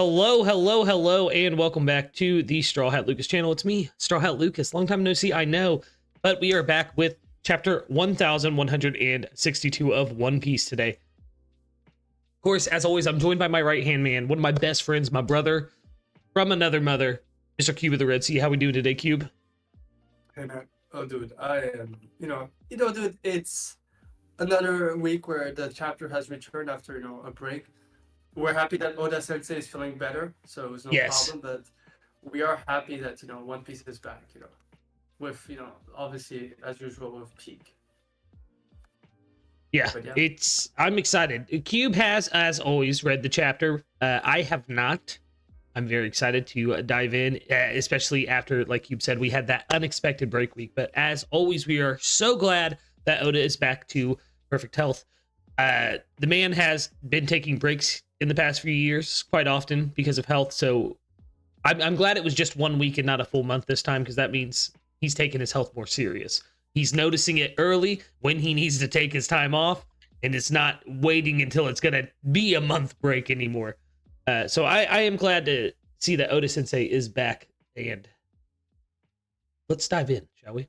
Hello, hello, hello, and welcome back to the StrawHatLucas channel. It's me, StrawHatLucas. Long time no see, I know, but we are back with chapter 1162 of One Piece today. Of course, as always, I'm joined by my right-hand man, one of my best friends, my brother from another mother, Mr. Cube of the Red Sea. How we doing today, Cube? Hey man, oh dude, I am, dude, it's another week where the chapter has returned after, a break. We're happy that Oda Sensei is feeling better, so it's no problem, but we are happy that, One Piece is back, with, obviously, as usual, with Peak. Yeah, I'm excited. Cube has, as always, read the chapter. I have not. I'm very excited to dive in, especially after, like Cube said, we had that unexpected break week. But as always, we are so glad that Oda is back to perfect health. The man has been taking breaks in the past few years quite often because of health. So I'm glad it was just 1 week and not a full month this time, because that means he's taking his health more serious. He's noticing it early when he needs to take his time off, and it's not waiting until it's going to be a month break anymore. So I am glad to see that Oda Sensei is back, and let's dive in, shall we?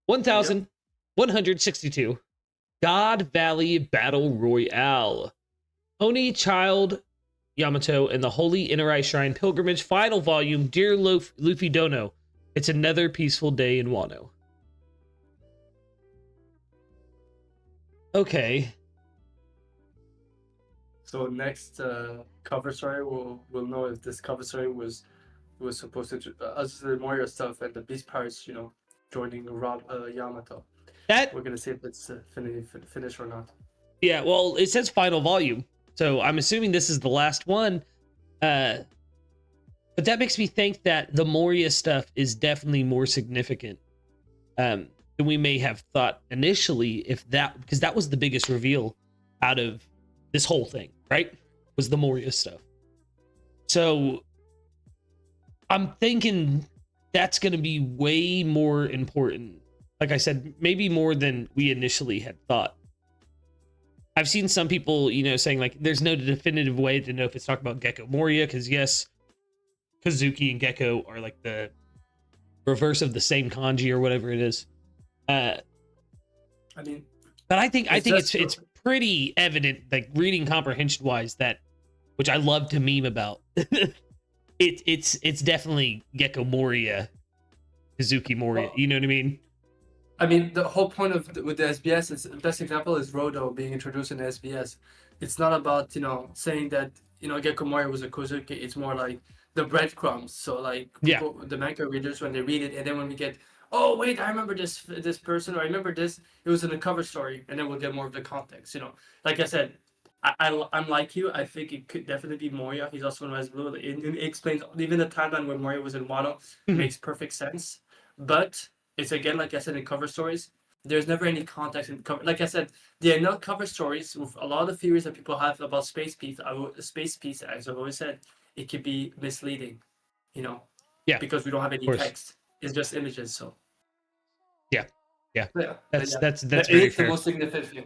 1162, God Valley Battle Royale. Oni, Child, Yamato, and the Holy Inari Shrine Pilgrimage Final Volume, Dear Luffy Dono. It's another peaceful day in Wano. Okay. So next cover story, we'll know if this cover story was supposed to us the Moria stuff and the Beast Pirates, joining Yamato. We're gonna see if it's finished or not. Yeah, well, it says final volume, so I'm assuming this is the last one. But that makes me think that the Moria stuff is definitely more significant than we may have thought initially. Because that was the biggest reveal out of this whole thing, right? Was the Moria stuff. So I'm thinking that's going to be way more important. Like I said, maybe more than we initially had thought. I've seen some people, saying like there's no definitive way to know if it's talking about Gecko Moria, because yes, Kazuki and Gecko are like the reverse of the same kanji or whatever it is. But I think it's pretty evident, like reading comprehension wise, that, which I love to meme about. it's definitely Gecko Moria, Kazuki Moria. You know what I mean? The whole point with the SBS is the best example is Rodo being introduced in the SBS. It's not about saying that Gecko Moria was a Kozuki. It's more like the breadcrumbs. So like people, the manga readers, when they read it, and then when we get, oh wait, I remember this person, or I remember this, it was in the cover story, and then we'll get more of the context. Like I said, I'm like you. I think it could definitely be Moria. He's also known as Blue. It explains even the timeline where Moria was in Wano. Makes perfect sense, but it's again, like I said, in cover stories, there's never any context in cover. Like I said, there are not cover stories with a lot of theories that people have about Space Piece. As I've always said, it could be misleading, because we don't have any text. It's just images. So that's very fair. The most significant thing.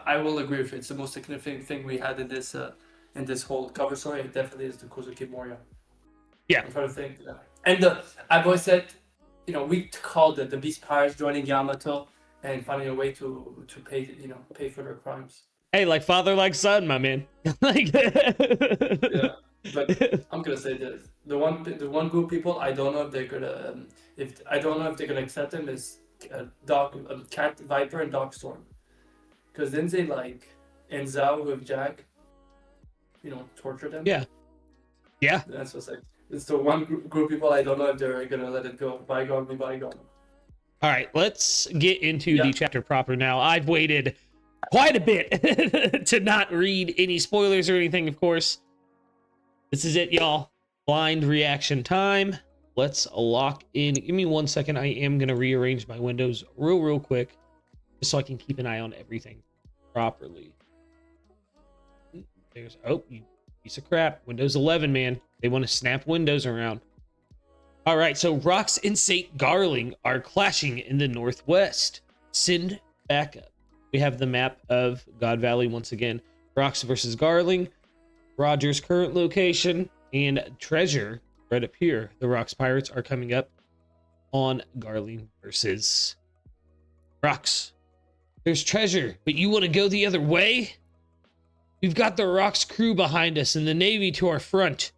I will agree with it. It's the most significant thing we had in this whole cover story. It definitely is the Kozuki Moria. Yeah, I'm trying to think. And I've always said, we called it the Beast Pirates joining Yamato and finding a way to pay for their crimes. Hey, like father, like son, my man. Yeah, but I'm gonna say this: the one group of people, I don't know if they're gonna accept them is Cat, Viper, and Dogstorm, because then they and Zhao with Jack, torture them. Yeah. That's what's like. It's the one group of people, I don't know if they're gonna let it go. Bygone be bygone. All right, let's get into the chapter proper now. I've waited quite a bit to not read any spoilers or anything, of course. This is it, y'all. Blind reaction time. Let's lock in. Give me 1 second. I am going to rearrange my windows real quick, just so I can keep an eye on everything properly. There's, you piece of crap. Windows 11, man. They want to snap windows around. All right, so Rocks and St. Garling are clashing in the northwest. Send back up. We have the map of God Valley once again. Rocks versus Garling. Roger's current location and treasure right up here. The Rocks Pirates are coming up on Garling versus Rocks. There's treasure, but you want to go the other way? We've got the Rocks crew behind us and the Navy to our front.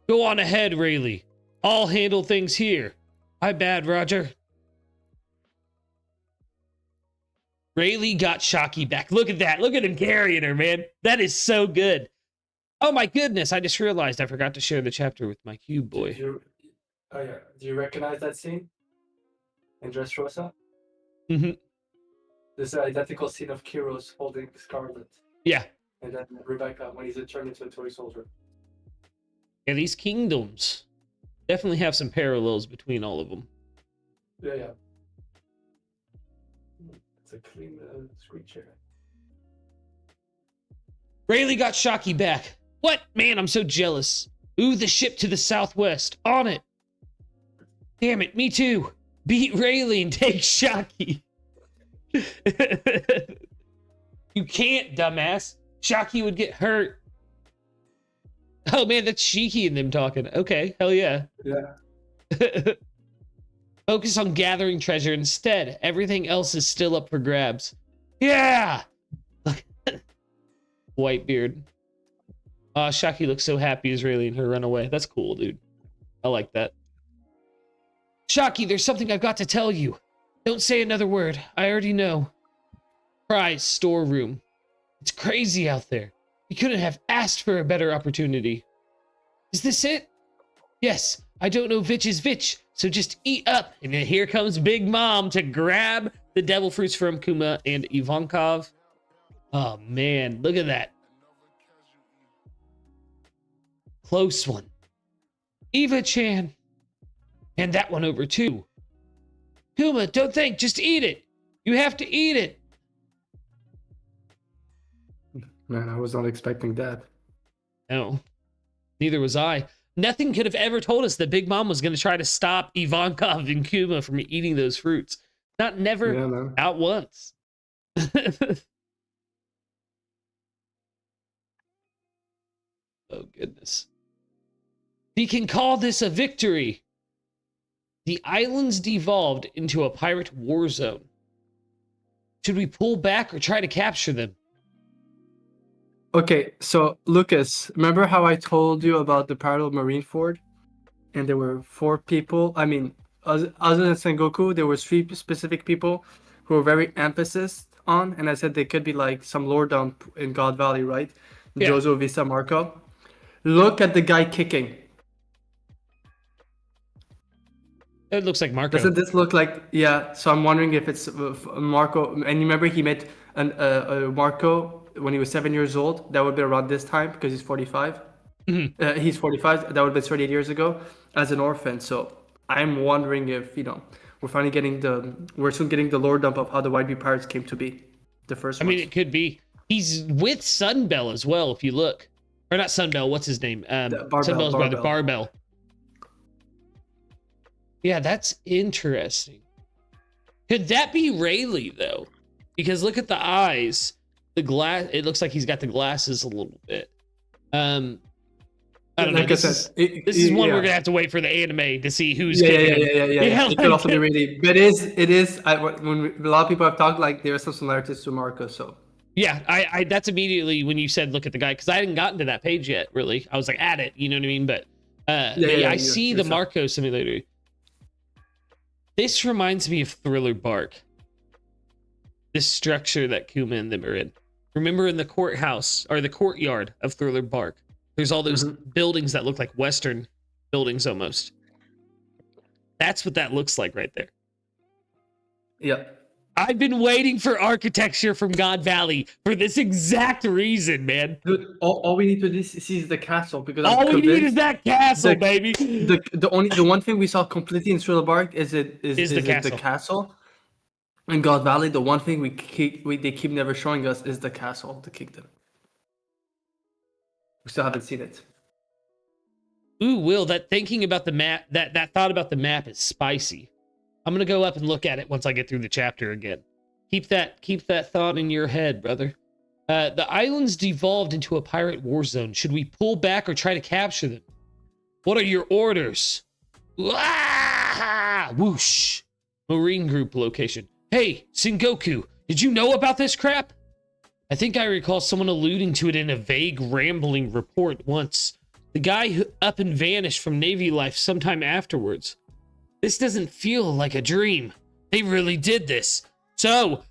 Go on ahead, Rayleigh. I'll handle things here. My bad, Roger. Rayleigh got Shocky back. Look at that. Look at him carrying her, man. That is so good. Oh my goodness. I just realized I forgot to share the chapter with my cube boy. Oh yeah. Do you recognize that scene in Dressrosa? Mm-hmm. This is an identical scene of Kiros holding Scarlet. Yeah. And then Rebecca when he's turned into a toy soldier. Yeah, these kingdoms definitely have some parallels between all of them. Yeah, yeah. It's a clean screecher. Rayleigh got Shocky back. What? Man, I'm so jealous. Ooh, the ship to the southwest. On it. Damn it, me too. Beat Rayleigh and take Shocky. You can't, dumbass. Shocky would get hurt. Oh man, that's Shiki and them talking. Okay, hell yeah. Yeah. Focus on gathering treasure instead. Everything else is still up for grabs. Yeah! Whitebeard. Shocky looks so happy as Rayleigh and her run away. That's cool, dude. I like that. Shocky, there's something I've got to tell you. Don't say another word. I already know. Prize storeroom. It's crazy out there. You couldn't have asked for a better opportunity. Is this it? Yes, I don't know which is which, so just eat up. And then here comes Big Mom to grab the devil fruits from Kuma and Ivankov. Oh man, look at that. Close one. Eva-chan. Hand that one over too. Kuma, don't think, just eat it. You have to eat it. Man, I was not expecting that. No, neither was I. Nothing could have ever told us that Big Mom was going to try to stop Ivankov and Kuma from eating those fruits. Never, out once. Oh, goodness. We can call this a victory. The islands devolved into a pirate war zone. Should we pull back or try to capture them? Okay, so Lucas, remember how I told you about the parallel Marineford? And there were 4 people. I mean, other than Sengoku, there were 3 specific people who were very emphasis on, and I said they could be like some lore dump in God Valley, right? Yeah. Jozo, Visa, Marco. Look at the guy kicking. It looks like Marco. Doesn't this look like? Yeah. So I'm wondering if it's Marco. And you remember he met Marco when he was 7 years old. That would be around this time because he's 45. Mm-hmm. He's 45. That would be 38 years ago as an orphan. So I'm wondering if we're finally we're soon getting the lore dump of how the White Bee Pirates came to be. The first. I mean, it could be. He's with Sunbell as well. If you look, or not Sunbell. What's his name? Sunbell's brother, Barbell. Yeah, that's interesting. Could that be Rayleigh though? Because look at the eyes, the glass. It looks like he's got the glasses a little bit. I don't know. This is one we're gonna have to wait for the anime to see who's. Yeah. It could also be Rayleigh, but it is. When a lot of people have talked, like there are some similarities to Marco. So yeah, I that's immediately when you said look at the guy, because I hadn't gotten to that page yet. Really, I was like at it. You know what I mean? But I see the Marco simulator. This reminds me of Thriller Bark. This structure that Kuma and them are in. Remember in the courthouse, or the courtyard of Thriller Bark, there's all those buildings that look like Western buildings almost. That's what that looks like right there. Yeah. I've been waiting for architecture from God Valley for this exact reason, man. Dude, all we need to see is the castle, because all we need is that castle, baby. The one thing we saw completely in Thriller Bark is the castle. In God Valley, the one thing they keep never showing us is the castle, the kingdom. We still haven't seen it. Ooh, Will, that thinking about the map, that thought about the map is spicy. I'm gonna go up and look at it once I get through the chapter again. Keep that thought in your head, brother. The islands devolved into a pirate war zone. Should we pull back or try to capture them? What are your orders? Ah! Whoosh. Marine group location. Hey, Sengoku, did you know about this crap? I think I recall someone alluding to it in a vague, rambling report once. The guy who up and vanished from Navy life sometime afterwards. This doesn't feel like a dream. They really did this. So,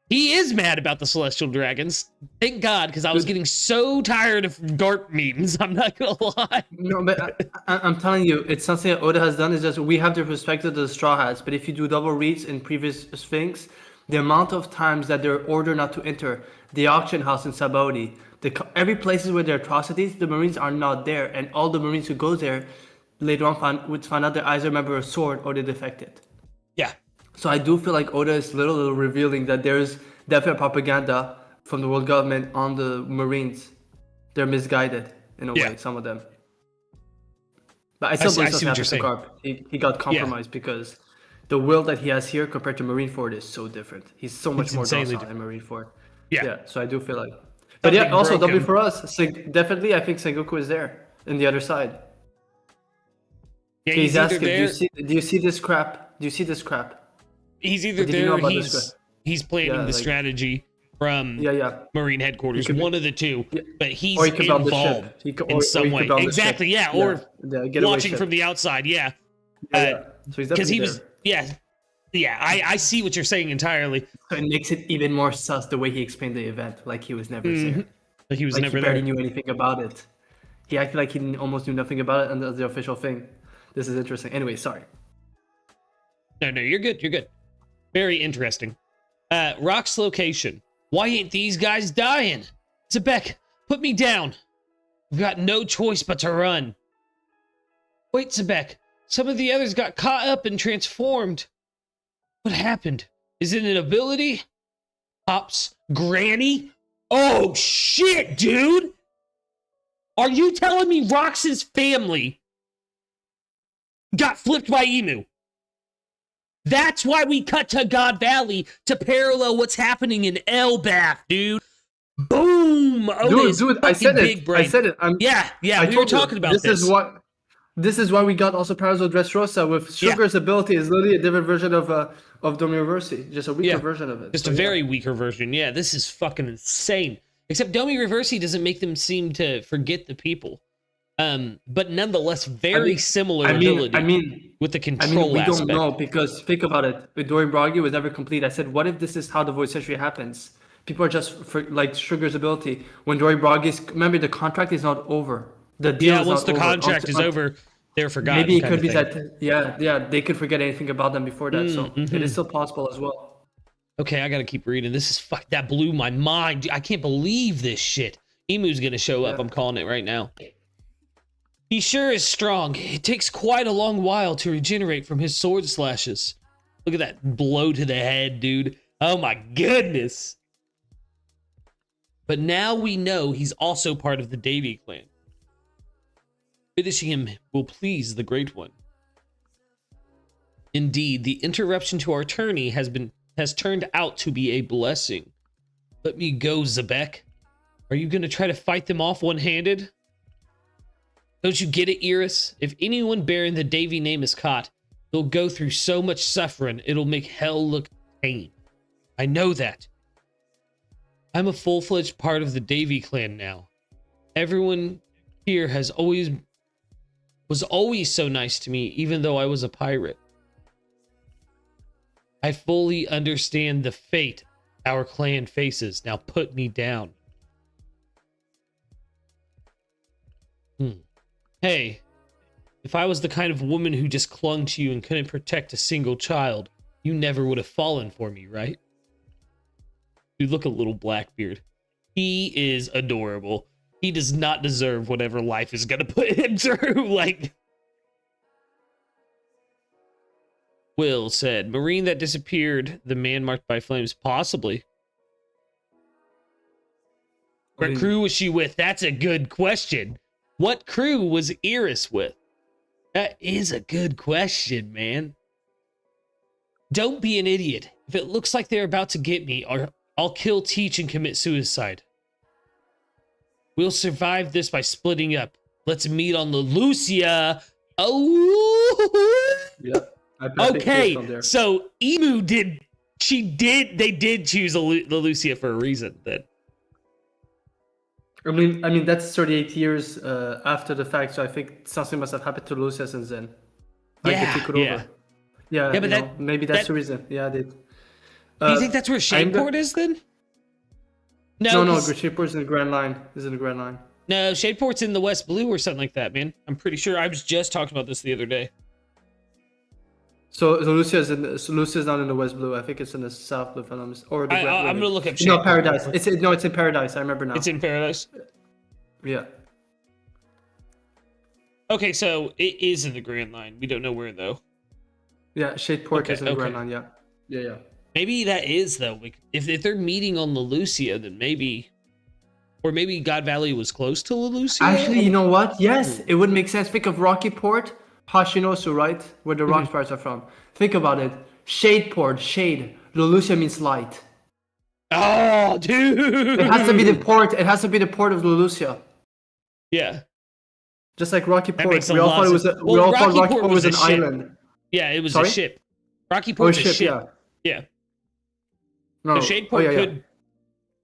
he is mad about the Celestial Dragons. Thank God, because I was getting so tired of Garp memes. I'm not gonna lie. No, but I'm telling you, it's something that Oda has done. Is just we have the perspective of the Straw Hats, but if you do double reads in previous Sphinx, the amount of times that they're ordered not to enter the auction house in Sabaody, every places where there are atrocities, the Marines are not there, and all the Marines who go there later on would find out they either remember a sword or they defected. Yeah. So I do feel like Oda is little revealing that there's definite propaganda from the world government on the Marines. They're misguided in a way, some of them. But I still believe something happened to Garp. He got compromised because the will that he has here compared to Marineford is so different. He's so much more docile in Marineford. Yeah, so I do feel like... But yeah, also W for us. Definitely, I think Sengoku is there in the other side. Yeah, he's asking, do you see this crap? Do you see this crap? He's either there or he's planning the strategy from Marine headquarters. One of the two. But he's involved in some way. Exactly, or watching from the outside, So he's definitely there. I see what you're saying entirely. So it makes it even more sus the way he explained the event, like he was never there. Like he was never there. Barely knew anything about it. He acted like he almost knew nothing about it, and that's the official thing. This is interesting. Anyway, sorry. No, you're good. You're good. Very interesting. Rock's location. Why ain't these guys dying? Zebek, put me down. We've got no choice but to run. Wait, Zebek. Some of the others got caught up and transformed. What happened? Is it an ability? Pops, Granny? Oh, shit, dude! Are you telling me Rox's family got flipped by Emu? That's why we cut to God Valley to parallel what's happening in Elbath, dude. Boom! Dude, I said it. I said it. We were talking about this. This is why we got also Parallel Dressrosa with Sugar's ability is literally a different version of Domi-Reversi. Just a weaker version of it. Just a very weaker version. Yeah, this is fucking insane. Except Domi-Reversi doesn't make them seem to forget the people. But nonetheless, very similar ability with the control aspect. We don't know because think about it. With Dorian Broggy was never complete. I said, what if this is how the Void Century happens? People are just like Sugar's ability. When Dorian Broggy's, remember the contract is not over. The deal is once not the contract is over, they're forgotten. Maybe it could be that they could forget anything about them before that. So it is still possible as well. Okay, I gotta keep reading. This is that blew my mind. I can't believe this shit. Emu's gonna show up. I'm calling it right now. He sure is strong. It takes quite a long while to regenerate from his sword slashes. Look at that blow to the head, dude. Oh my goodness. But now we know he's also part of the Davy clan. Finishing him will please the Great One. Indeed, the interruption to our tourney has turned out to be a blessing. Let me go, Zebek. Are you going to try to fight them off one-handed? Don't you get it, Iris? If anyone bearing the Davy name is caught, they'll go through so much suffering, it'll make hell look tame. I know that. I'm a full-fledged part of the Davy clan now. Everyone here was always so nice to me, even though I was a pirate. I fully understand the fate our clan faces. Now put me down. Hey, if I was the kind of woman who just clung to you and couldn't protect a single child, you never would have fallen for me, right? Dude, look at little Blackbeard. He is adorable. He does not deserve whatever life is gonna put him through. Like, Will said, Marine that disappeared, the man marked by flames, possibly. What crew was she with? That's a good question. What crew was Iris with? That is a good question, man. Don't be an idiot. If it looks like they're about to get me, or I'll kill Teach and commit suicide. We'll survive this by splitting up. Let's meet on the Lucia. Oh, Yeah. I bet big face on okay. there. So Emu did. They did choose the Lucia for a reason. Then. I mean that's 38 years after the fact, so I think something must have happened to Lucia since then. Like they took it over. Yeah, but maybe that's the reason. Yeah, they. Do you think that's where Shadeport is then? No, Shadeport is in the Grand Line. No, Shadeport's in the West Blue or something like that, man. I'm pretty sure. I was just talking about this the other day. So Lucia's not in the West Blue. I think it's in the South Blue, or the I'm gonna look up. No, Paradise. It's in Paradise. I remember now. It's in Paradise. Yeah. Okay, so it is in the Grand Line. We don't know where though. Yeah, Shadeport is in the Grand Line. Yeah. Maybe that is though. If they're meeting on the Lucia, then maybe, or maybe God Valley was close to the Lucia. Actually, you know what? Yes, it would make sense. Think of Rocky Port, Hashinosu, right? Where the rock parts are from. Think about it. Shadeport, shade. Lucia means light. Oh, dude! It has to be the port. It has to be the port of Lucia. Yeah. Just like Rocky Port. We all thought it was. We all thought Rocky Port was an island. Yeah, it was a ship. Rocky Port was a ship. Yeah. No. So Shadeport could.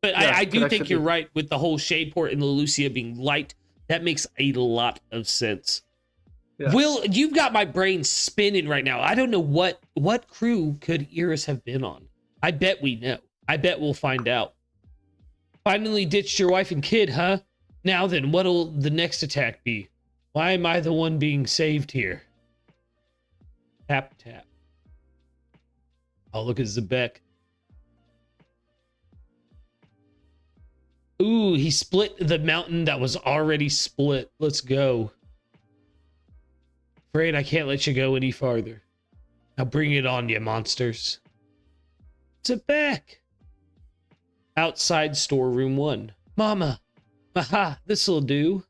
But I do think you're right with the whole Shadeport and the Lucia being light. That makes a lot of sense. Yeah. Will, you've got my brain spinning right now. I don't know what crew could Iris have been on. I bet we know. I bet we'll find out. Finally ditched your wife and kid, huh? Now then, what'll the next attack be? Why am I the one being saved here? Tap, tap. Oh, look at Zebek. Ooh, he split the mountain that was already split. Let's go. Afraid I can't let you go any farther. Now bring it on, you monsters. Zebek. Outside storeroom 1. Mama. Aha, this'll do.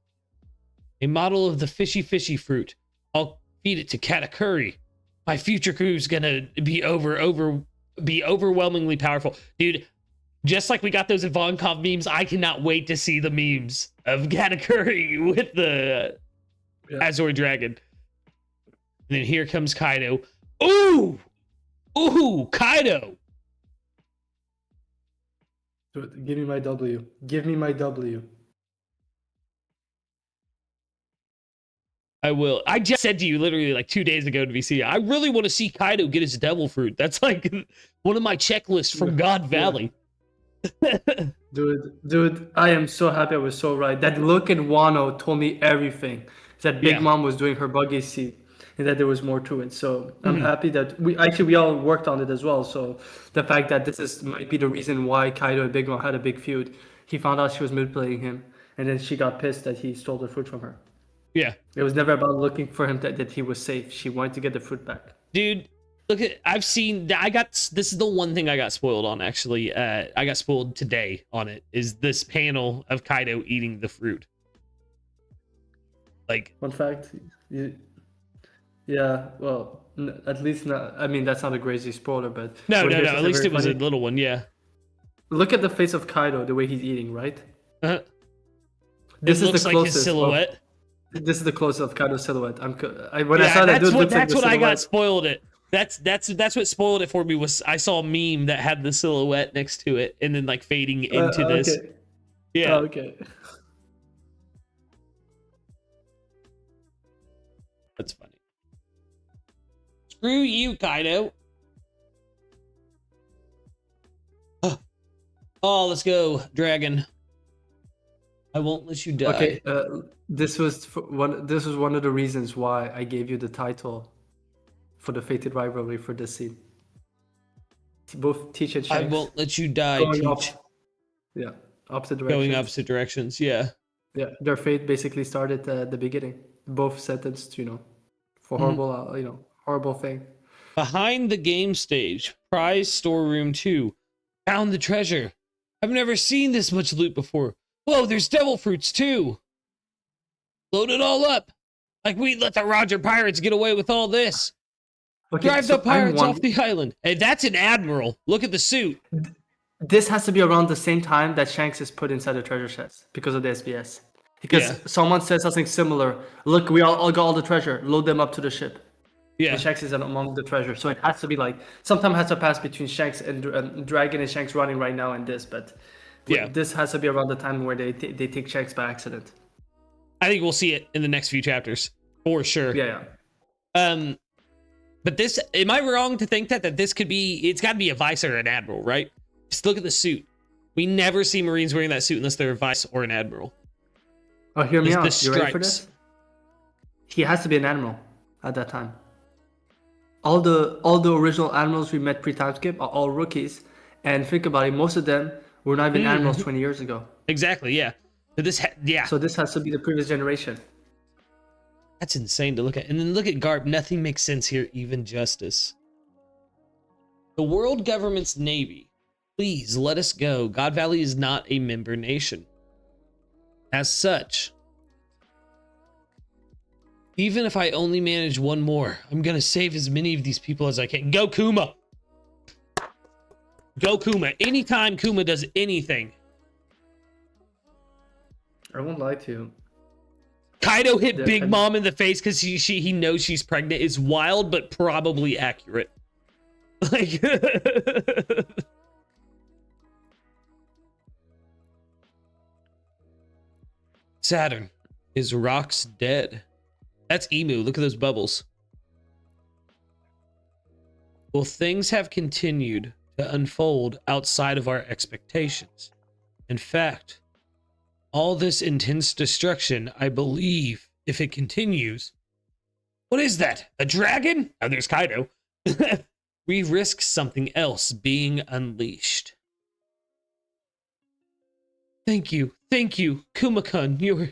A model of the fishy fruit. I'll feed it to Katakuri. My future crew's gonna be overwhelmingly powerful. Dude, just like we got those Ivankov memes, I cannot wait to see the memes of Katakuri with the Azor Dragon. And then here comes Kaido. Ooh! Ooh, Kaido! Give me my W. Give me my W. I will. I just said to you literally like 2 days ago to VC, I really want to see Kaido get his devil fruit. That's like one of my checklists from God Valley. Dude, I am so happy I was so right. That look in Wano told me everything. That Big Mom was doing her buggy seat and that there was more to it. So I'm happy that we all worked on it as well. So the fact that might be the reason why Kaido and Big Mom had a big feud. He found out she was manipulating him, and then she got pissed that he stole the fruit from her. Yeah. It was never about looking for him that he was safe. She wanted to get the fruit back. Dude, look at this is the one thing I got spoiled on actually. I got spoiled today on it, is this panel of Kaido eating the fruit. Like, fun fact, yeah, well, at least not. I mean, that's not a crazy spoiler, but no. At least it was a little one, yeah. Look at the face of Kaido, the way he's eating, right? Uh-huh. This looks like his silhouette. This is the closest of Kaido's silhouette. I saw that, that's what I got spoiled it. That's what spoiled it for me. Was I saw a meme that had the silhouette next to it, and then like fading into this. Okay. Yeah. Oh, okay. That's funny. Screw you, Kaido. Oh, let's go, Dragon. I won't let you die. Okay, this was one of the reasons why I gave you the title for the fated rivalry for this scene. Both Teach and Shanks. I won't let you die, Teach. Opposite directions. Going opposite directions, yeah. Yeah, their fate basically started at the beginning. Both sentenced, for horrible, horrible thing. Behind the game stage, prize storeroom 2. Found the treasure. I've never seen this much loot before. Whoa, there's devil fruits too. Load it all up. Like we let the Roger pirates get away with all this. Okay, Drive the pirates off the island. Hey, that's an admiral. Look at the suit. This has to be around the same time that Shanks is put inside the treasure chest because of the SBS. Because Yeah. someone says something similar. Look, we all got all the treasure. Load them up to the ship. Yeah. And Shanks is among the treasure. So it has to be like, sometime has to pass between Shanks and Dragon and Shanks running right now and this. But Yeah. this has to be around the time where they take Shanks by accident. I think we'll see it in the next few chapters for sure. Yeah. But this, am I wrong to think that this could be, it's got to be a vice or an admiral, right? Just look at the suit. We never see Marines wearing that suit unless they're a vice or an admiral. Oh, hear me The out. You ready for stripes. this? He has to be an admiral at that time. All the original admirals we met pre-time skip are all rookies, and think about it, most of them were not even admirals 20 years ago. Exactly, yeah. So this, yeah. So this has to be the previous generation. That's insane to look at. And then look at Garp. Nothing makes sense here, even justice. The world government's navy. Please let us go. God Valley is not a member nation. As such, even if I only manage one more, I'm going to save as many of these people as I can. Go Kuma! Go Kuma. Anytime Kuma does anything. I won't lie to you. Kaido hit Big Mom in the face because he knows she's pregnant. It's wild, but probably accurate. Like, Saturn. Is Rocks dead? That's Emu. Look at those bubbles. Well, things have continued to unfold outside of our expectations. In fact, all this intense destruction, I believe, if it continues... What is that? A dragon? Oh, there's Kaido. We risk something else being unleashed. Thank you. Thank you. Kuma-kun, you're...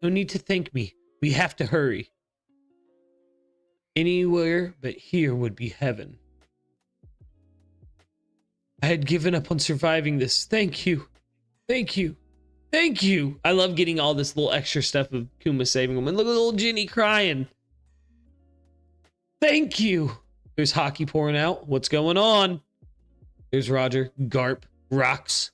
No need to thank me. We have to hurry. Anywhere but here would be heaven. I had given up on surviving this. Thank you. Thank you. Thank you. I love getting all this little extra stuff of Kuma saving him. And look at little Ginny crying. Thank you. There's Hockey pouring out. What's going on? There's Roger. Garp. Rocks.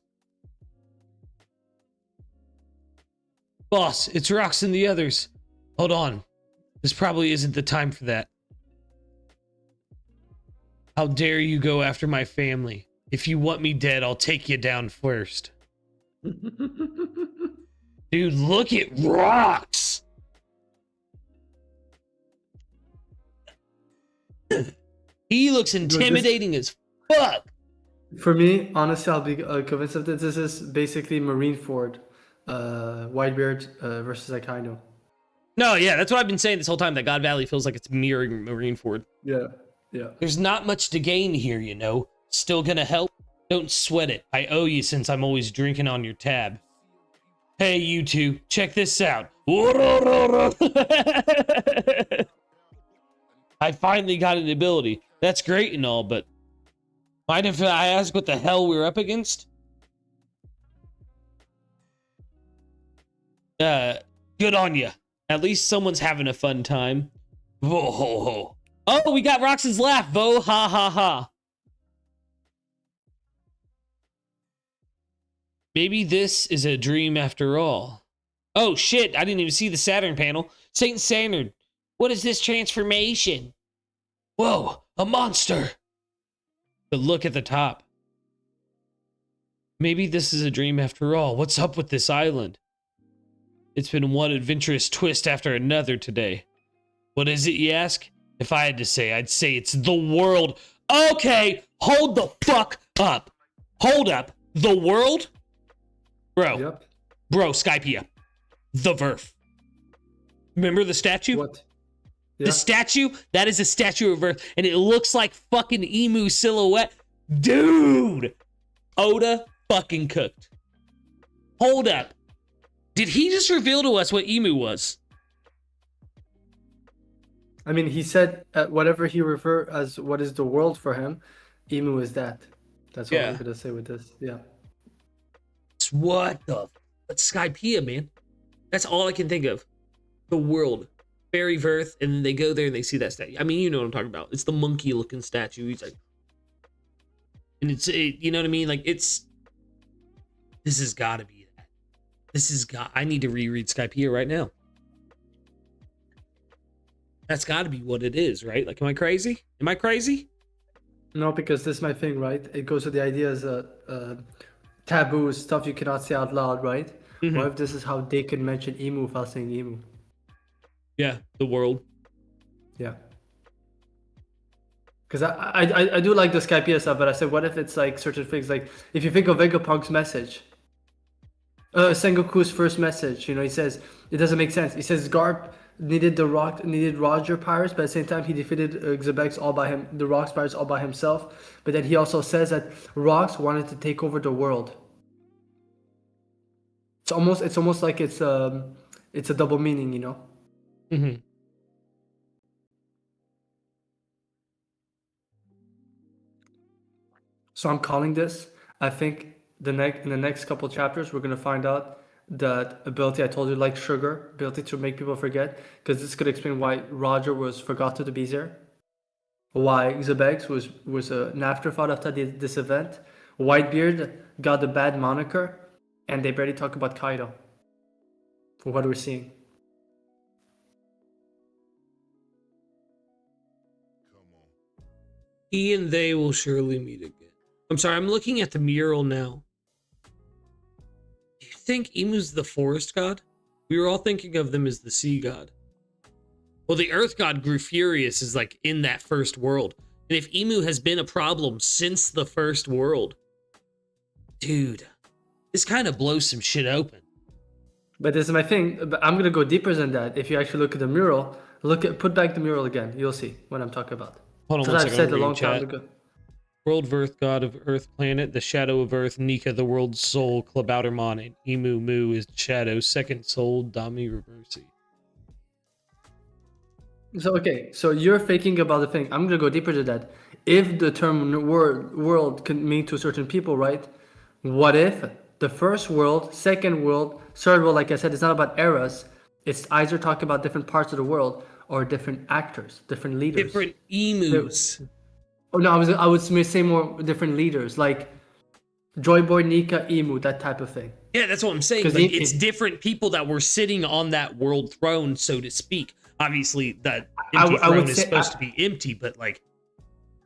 Boss, it's Rocks and the others. Hold on. This probably isn't the time for that. How dare you go after my family? If you want me dead, I'll take you down first. Dude, look at Rocks. He looks intimidating as fuck. For me, honestly, I'll be convinced of this. This is basically Marineford, Whitebeard versus Akainu. No, yeah, that's what I've been saying this whole time, that God Valley feels like it's mirroring Marineford. Yeah. There's not much to gain here, you know. Still gonna help? Don't sweat it. I owe you since I'm always drinking on your tab. Hey, you two, check this out. I finally got an ability. That's great and all, but mind if I ask what the hell we're up against? Good on ya. At least someone's having a fun time. Whoa, ho, ho. Oh, we got Roxanne's laugh. Vo, ha, ha, ha. Maybe this is a dream after all. Oh, shit. I didn't even see the Saturn panel. Saint Saturn. What is this transformation? Whoa, a monster. But look at the top. Maybe this is a dream after all. What's up with this island? It's been one adventurous twist after another today. What is it, you ask? If I had to say, I'd say it's the world. Okay, hold the fuck up. Hold up. The world? Bro. Yep. Bro, Skypea. The Verf. Remember the statue? What? Yeah. The statue? That is a statue of Verf, and it looks like fucking Emu silhouette. Dude! Oda fucking cooked. Hold up. Did he just reveal to us what Emu was? I mean, he said whatever he referred as what is the world for him, Emu is that. That's what I'm going to say with this. Yeah. What the? It's Skypea, man. That's all I can think of. The world. Fairy Verth, and then they go there and they see that statue. I mean, you know what I'm talking about. It's the monkey-looking statue. He's like... And it's, you know what I mean? Like, it's This has got to be that. I need to reread Skypiea right now. That's got to be what it is, right? Like, am I crazy? No, because this is my thing, right? It goes to the ideas, taboo stuff you cannot say out loud, right? Mhm. What if this is how they can mention emu without saying emu? Yeah, the world. Yeah. Because I do like the Skypiea stuff, but I said, what if it's like certain things, like if you think of Vegapunk's message, Sengoku's first message, you know, he says it doesn't make sense. He says Garp needed Roger pirates, but at the same time he defeated Xebex all by him, the Rocks pirates all by himself. But then he also says that Rocks wanted to take over the world. It's almost like it's a double meaning, you know. Mm-hmm. So I'm calling this. I think in the next couple chapters we're gonna find out that ability I told you, like sugar, ability to make people forget, because this could explain why Roger was forgotten to be there, why Xebex was an afterthought after this event, Whitebeard got the bad moniker, and they barely talk about Kaido for what we're seeing. He and they will surely meet again. I'm sorry, I'm looking at the mural now. Do you think Emu's the forest god? We were all thinking of them as the sea god. Well, the earth god grew furious is like in that first world. And if Emu has been a problem since the first world, dude, this kind of blows some shit open. But this is my thing. But I'm gonna go deeper than that. If you actually look at the mural, put back the mural again. You'll see what I'm talking about. Hold on one I've second. said a long time ago. World of Earth, God of Earth Planet, the Shadow of Earth, Nika, the World's Soul, Klabautermon, and Emu Mu is Shadow, Second Soul, Dami Reversi. So okay, so you're thinking about the thing. I'm gonna go deeper to that. If the term world can mean to certain people, right? What if the first world, second world, third world, like I said, it's not about eras. It's either talking about different parts of the world or different actors, different leaders. Different emus. Oh no, I would say more different leaders, like Joy Boy, Nika, Emu, that type of thing. Yeah, that's what I'm saying. Like, it's different people that were sitting on that world throne, so to speak. Obviously, that empty throne is supposed to be empty, but like,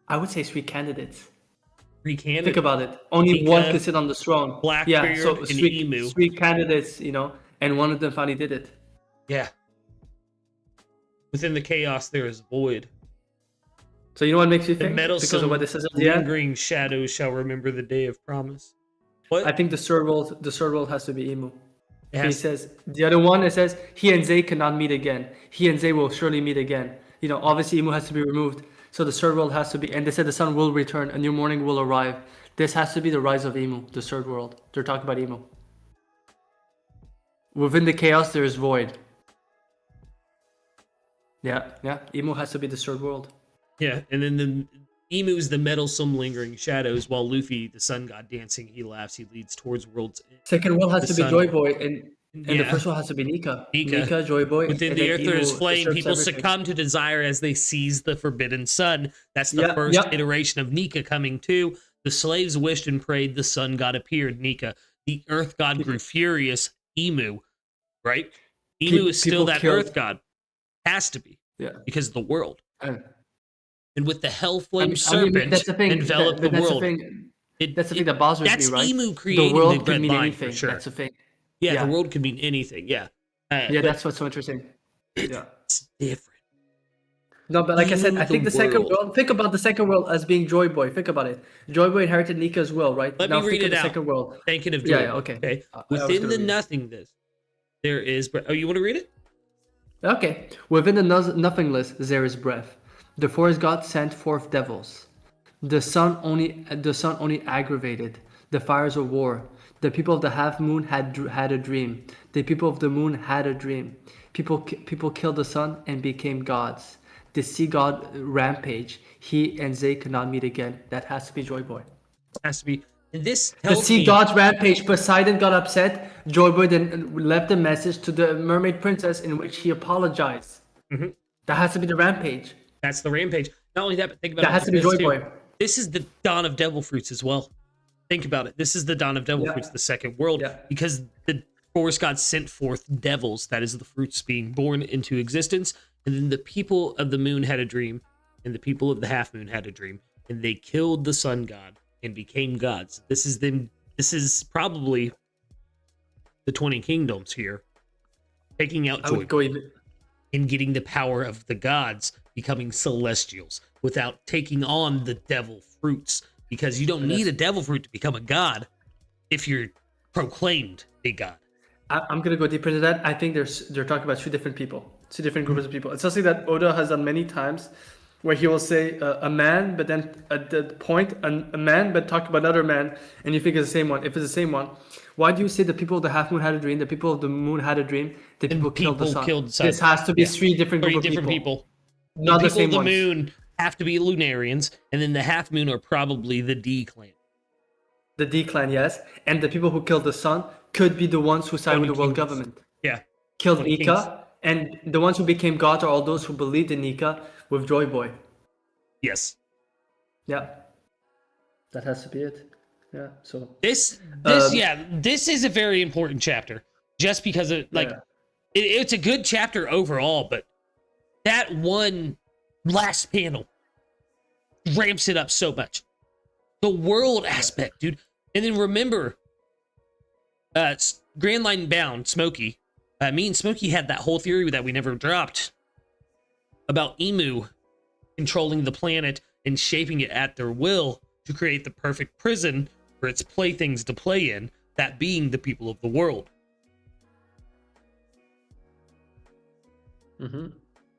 I would say 3 candidates. 3 candidates. Think about it. Only one could sit on the throne. Blackbeard, yeah, so and 3 Emu. 3 candidates, you know, and one of them finally did it. Yeah. Within the chaos, there is void. So you know what makes you The think? meddlesome, because of what this says at the end? lingering shadows shall remember the day of promise. What? I think the third world has to be Emu. It He says the other one. It says he and Zay cannot meet again. He and Zay will surely meet again. You know, obviously Emu has to be removed. So the third world has to be. And they said the sun will return. A new morning will arrive. This has to be the rise of Emu, the third world. They're talking about Emu. Within the chaos, there is void. Yeah. Emu has to be the third world. Yeah, and then the Emu's the meddlesome, lingering shadows, while Luffy, the sun god, dancing, he laughs, he leads towards world's end. Second world has to be sun. Joy Boy, and the first one has to be Nika. Nika, Joy Boy. Within the earth there is flame. People succumb to desire as they seize the forbidden sun. That's the first iteration of Nika coming too. The slaves wished and prayed. The sun god appeared. Nika. The earth god grew furious. Emu. Right? Emu is still that earth god. Has to be. Yeah. Because of the world. And with the hell flame serpent that's the thing. envelop the world. That's the thing that bothers me, right? That's Emu creating the world the can mean line, anything. for sure. That's the thing. Yeah, the world could mean anything. Yeah. That's what's so interesting. Yeah. It's different. No, but like I said, I think the second world. Think about the second world as being Joy Boy. Think about it. Joy Boy inherited Nika's will, right? Let me read it out. Second world. Thinking of Joy Boy. Okay. Within the nothingness, there is. Oh, you want to read it? Okay. Within the nothingness, there is breath. The forest god sent forth devils. The sun only aggravated the fires of war. The people of the half moon had a dream. The people of the moon had a dream. People killed the sun and became gods. The sea god rampage. He and Zay could not meet again. That has to be Joy Boy. Has to be. And this the sea god's rampage. Poseidon got upset. Joy Boy then left a message to the mermaid princess in which he apologized. Mm-hmm. That has to be the rampage. That's the rampage. Not only that, but think about that has to be Joy Boy. This is the dawn of devil fruits as well. think about it. This is the dawn of devil fruits, the second world, because the forest god sent forth devils. That is the fruits being born into existence. And then the people of the moon had a dream, and the people of the half moon had a dream, and they killed the sun god and became gods. This is them. This is probably the 20 kingdoms here, taking out joy and getting the power of the gods, becoming celestials without taking on the devil fruits, because you don't need a devil fruit to become a god if you're proclaimed a god. I'm gonna go deeper into that. I think they're talking about two different people, two different groups of people. It's something that Oda has done many times, where he will say a man, but then at the point a man, but talk about another man, and you think it's the same one. If it's the same one, why do you say the people of the half moon had a dream, the people of the moon had a dream, the people killed the sun? This has to be three different people. Not the same ones. The moon have to be Lunarians, and then the half moon are probably the D clan. The D clan, yes, and the people who killed the sun could be the ones who sided with the world government. Yeah, killed Nika, and the ones who became gods are all those who believed in Nika with Joy Boy. Yes. Yeah, that has to be it. Yeah. So this is a very important chapter, just because it's a good chapter overall, but that one last panel ramps it up so much. The world aspect, dude. And then remember, Grand Line Bound, Smokey. Me and Smokey had that whole theory that we never dropped about Emu controlling the planet and shaping it at their will to create the perfect prison for its playthings to play in, that being the people of the world.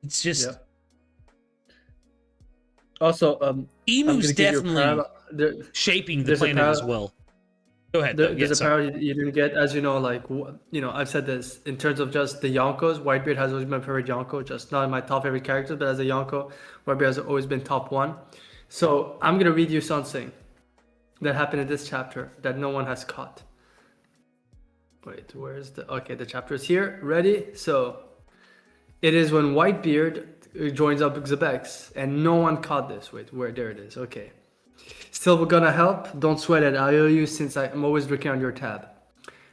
It's just... Yeah. Also, Emu's definitely shaping the planet as well. Go ahead. There's a parallel you didn't get, as you know, I've said this, in terms of just the Yonkos, Whitebeard has always been my favorite Yonko, just not in my top favorite characters, but as a Yonko, Whitebeard has always been top one. So I'm going to read you something that happened in this chapter that no one has caught. Wait, where's the chapter is here. Ready? So it is when Whitebeard joins up Xebex, and no one caught this. Wait, there it is. Okay. Still, we're gonna help. Don't sweat it. I owe you since I'm always looking on your tab.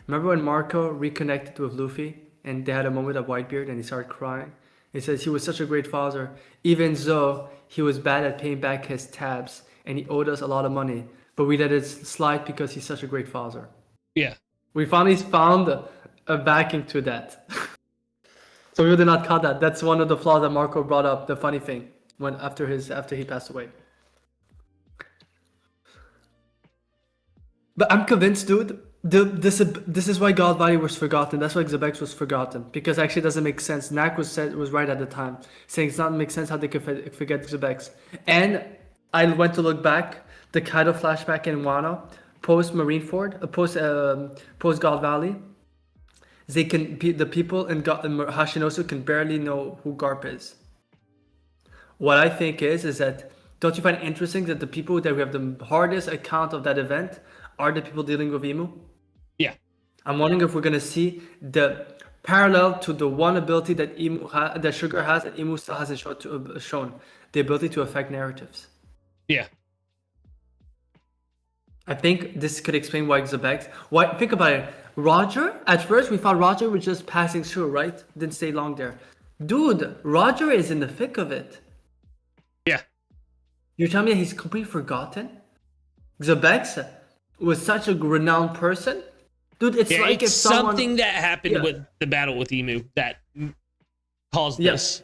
Remember when Marco reconnected with Luffy and they had a moment of Whitebeard and he started crying? He says he was such a great father, even though he was bad at paying back his tabs and he owed us a lot of money, but we let it slide because he's such a great father. Yeah. We finally found a backing to that. So we did not caught that. That's one of the flaws that Marco brought up, the funny thing, when after he passed away. But I'm convinced, dude, this is why God Valley was forgotten. That's why Xebex was forgotten, because actually it doesn't make sense. Nak was right at the time, saying it's not make sense how they could forget Xebex. And I went to look back, the Kaido flashback in Wano, post Marineford, post God Valley. The people in Hashinosu can barely know who Garp is. What I think is that, don't you find it interesting that the people that we have the hardest account of that event are the people dealing with Emu? Yeah. I'm wondering if we're going to see the parallel to the one ability that that Sugar has that Emu still hasn't shown, the ability to affect narratives. Yeah. I think this could explain why Xebex. Think about it. Roger, at first we thought Roger was just passing through, right? Didn't stay long there. Dude, Roger is in the thick of it. Yeah. You're telling me that he's completely forgotten? Xebex was such a renowned person? Dude, it's like it's something that happened with the battle with Emu that caused this.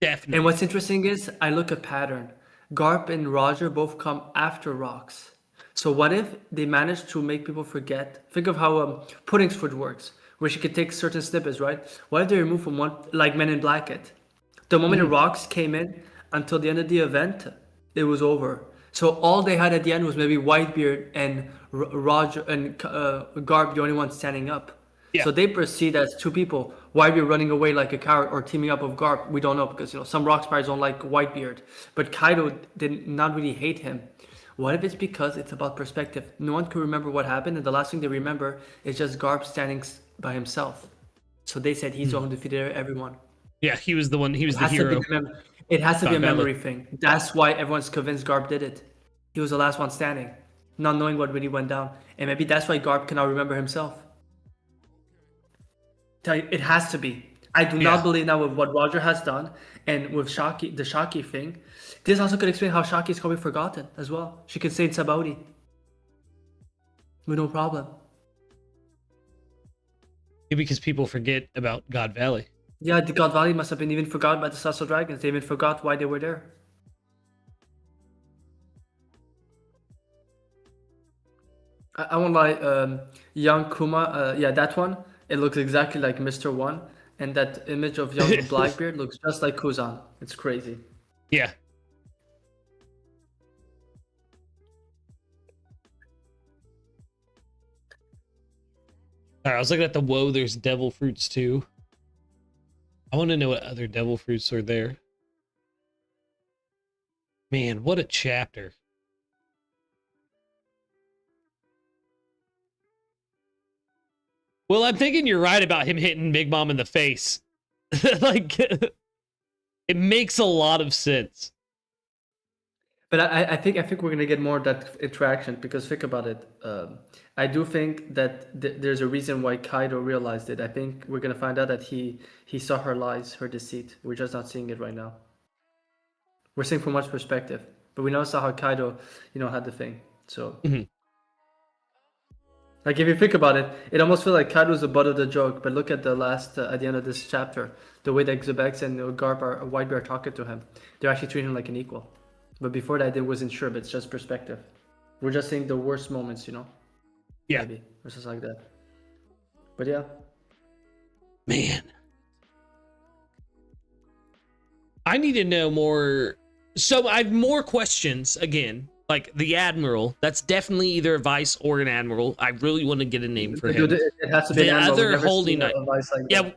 Definitely. And what's interesting is, I look at pattern. Garp and Roger both come after Rocks. So what if they manage to make people forget? Think of how Pudding's foot works, where she could take certain snippets, right? What if they remove from one, like Men in Black it? The moment the Rocks came in, until the end of the event, it was over. So all they had at the end was maybe Whitebeard and Roger and Garp, the only one standing up. Yeah. So they perceive as two people, Whitebeard running away like a coward or teaming up with Garp. We don't know, because some Rock Spiders don't like Whitebeard, but Kaido did not really hate him. What if it's because it's about perspective? No one can remember what happened, and the last thing they remember is just Garp standing by himself. So they said he's the one who defeated everyone. Yeah, he was the one. He was the hero. It has to be a memory thing. That's why everyone's convinced Garp did it. He was the last one standing. not knowing what really went down. And maybe that's why Garp cannot remember himself. Tell you, it has to be. I do not believe now with what Roger has done and with Shaki, the Shaki thing. This also could explain how Shaki is probably forgotten as well. She could say it's Sabaudi with no problem. Maybe because people forget about God Valley. Yeah, the God Valley must have been even forgotten by the Sasso Dragons. They even forgot why they were there. I won't lie, young Kuma, yeah, that one, it looks exactly like Mr. One. And that image of young Blackbeard looks just like Kuzan. It's crazy. Yeah. All right, I was looking at the whoa, there's devil fruits too. I want to know what other devil fruits are there. Man, what a chapter. Well, I'm thinking you're right about him hitting Big Mom in the face. Like, it makes a lot of sense. But I think we're gonna get more of that interaction because think about it. I do think that there's a reason why Kaido realized it. I think we're gonna find out that he saw her lies, her deceit. We're just not seeing it right now. We're seeing from much perspective, but we now saw how Kaido, had the thing. So, like if you think about it, it almost feels like Kaido's the butt of the joke. But look at the last at the end of this chapter, the way that Zebex and Garp are White Bear talking to him. They're actually treating him like an equal. But before that, they wasn't sure. But it's just perspective. We're just seeing the worst moments, Yeah. Maybe or something like that. But yeah. Man. I need to know more. So I have more questions again. Like the Admiral, that's definitely either a Vice or an Admiral. I really want to get a name for him. It has to be The an Admiral. We've other never Holding seen Knight. a Vice like Yeah. that.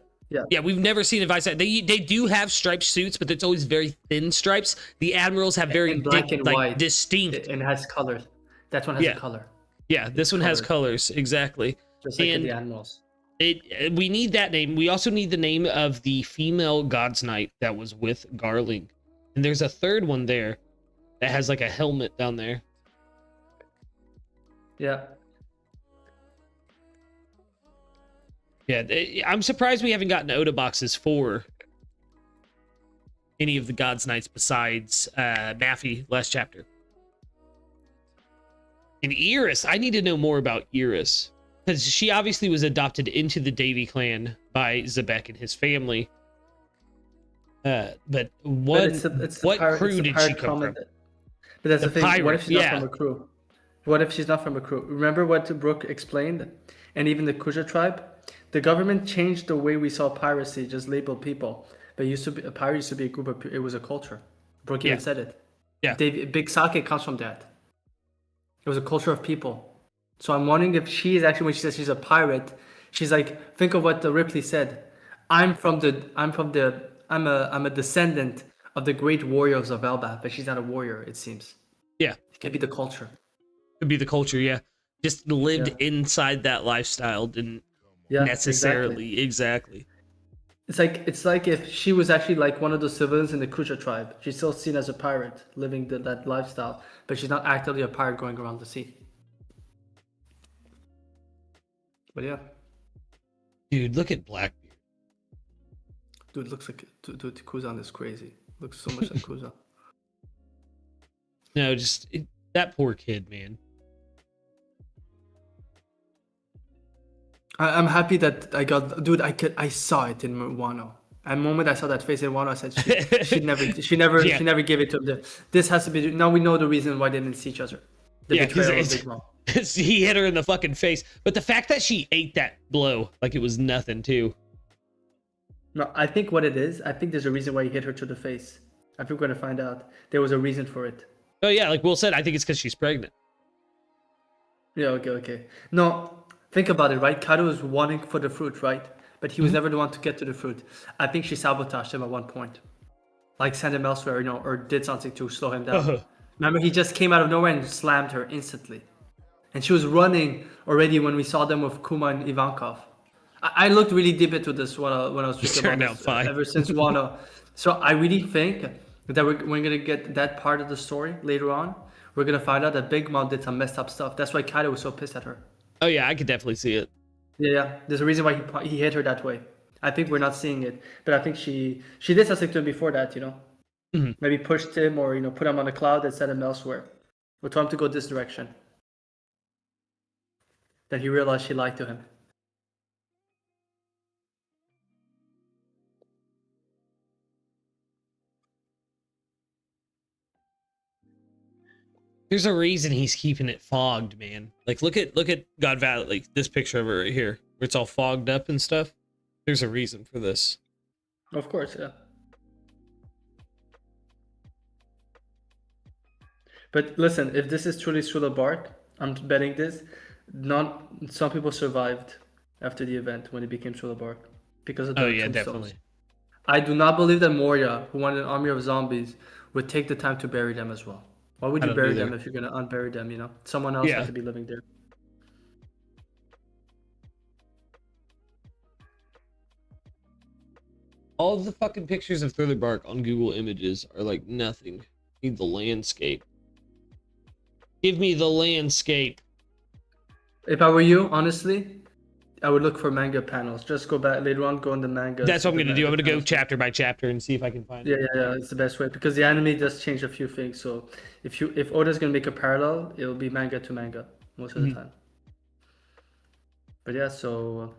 Yeah, we've never seen a Vice. They do have striped suits, but it's always very thin stripes. The Admirals have very And black and white. distinct. And it has colors. That one has a color. Yeah, this one has colors, exactly. Just like And the Admirals. we need that name. We also need the name of the female God's Knight that was with Garling. And there's a third one there that has like a helmet down there. Yeah. Yeah, I'm surprised we haven't gotten Oda boxes for any of the God's Knights besides Maffy last chapter. And Iris, I need to know more about Iris. Because she obviously was adopted into the Davy clan by Zebek and his family. But what crew did she come from? But that's the thing. Pirate, What if she's not from a crew? What if she's not from a crew? Remember what Brooke explained? And even the Kuja tribe? The government changed the way we saw piracy, just labeled people. But a pirate used to be a group of, it was a culture. Brooke even said it. Yeah. Big Sake comes from that. It was a culture of people. So I'm wondering if she is actually, when she says she's a pirate, she's like, think of what Ripley said. I'm a descendant of the great warriors of Elba, but she's not a warrior, it seems. Yeah. It could be the culture. Could be the culture, yeah. Just lived inside that lifestyle, didn't necessarily exactly. It's like if she was actually like one of the civilians in the Kuja tribe. She's still seen as a pirate, living that lifestyle, but she's not actively a pirate going around the sea. But yeah. Dude, look at Blackbeard. Dude, looks like Kuzan is crazy. Looks so much like Kuzan. No, that poor kid, man. I'm happy that I got, dude. I saw it in Wano. At the moment I saw that face in Wano, I said she never gave it to him. This has to be. Now we know the reason why they didn't see each other. The betrayal of Big Mom. He hit her in the fucking face, but the fact that she ate that blow like it was nothing too. No, I think what it is. I think there's a reason why he hit her to the face. I think we're gonna find out. There was a reason for it. Oh yeah, like Will said, I think it's because she's pregnant. Yeah. Okay. No. Think about it, right? Kaido was wanting for the fruit, right? But he was never the one to get to the fruit. I think she sabotaged him at one point. Like sent him elsewhere, or did something to slow him down. Remember, he just came out of nowhere and slammed her instantly. And she was running already when we saw them with Kuma and Ivankov. I looked really deep into this when I was thinking about this, ever since Wano. So I really think that we're going to get that part of the story later on, we're gonna find out that Big Mom did some messed up stuff. That's why Kaido was so pissed at her. Oh yeah, I could definitely see it. Yeah. There's a reason why he hit her that way. I think we're not seeing it, but I think she did something to him before that, Mhm. Maybe pushed him or put him on a cloud and set him elsewhere, or told him to go this direction. Then he realized she lied to him. There's a reason he's keeping it fogged, man. Like look at God Valley, like this picture of it right here, where it's all fogged up and stuff. There's a reason for this. Of course, yeah. But listen, if this is truly Sula Bark, I'm betting this. Not some people survived after the event when it became Sula Bark because of the Oh yeah, tombstones. definitely. I do not believe that Moria, who wanted an army of zombies, would take the time to bury them as well. Why would I you don't bury either. them if you're gonna unbury them? Someone else Yeah. has to be living there. All of the fucking pictures of Thriller Bark on Google Images are like nothing. Need the landscape. Give me the landscape. If I were you, honestly, I would look for manga panels. Just go back later on, go in the manga. That's what I'm gonna do. I'm gonna go panels. chapter by chapter and see if I can find Yeah, it. it's the best way because the anime does change a few things. So if Oda's gonna make a parallel, it'll be manga to manga most of the time. But yeah, so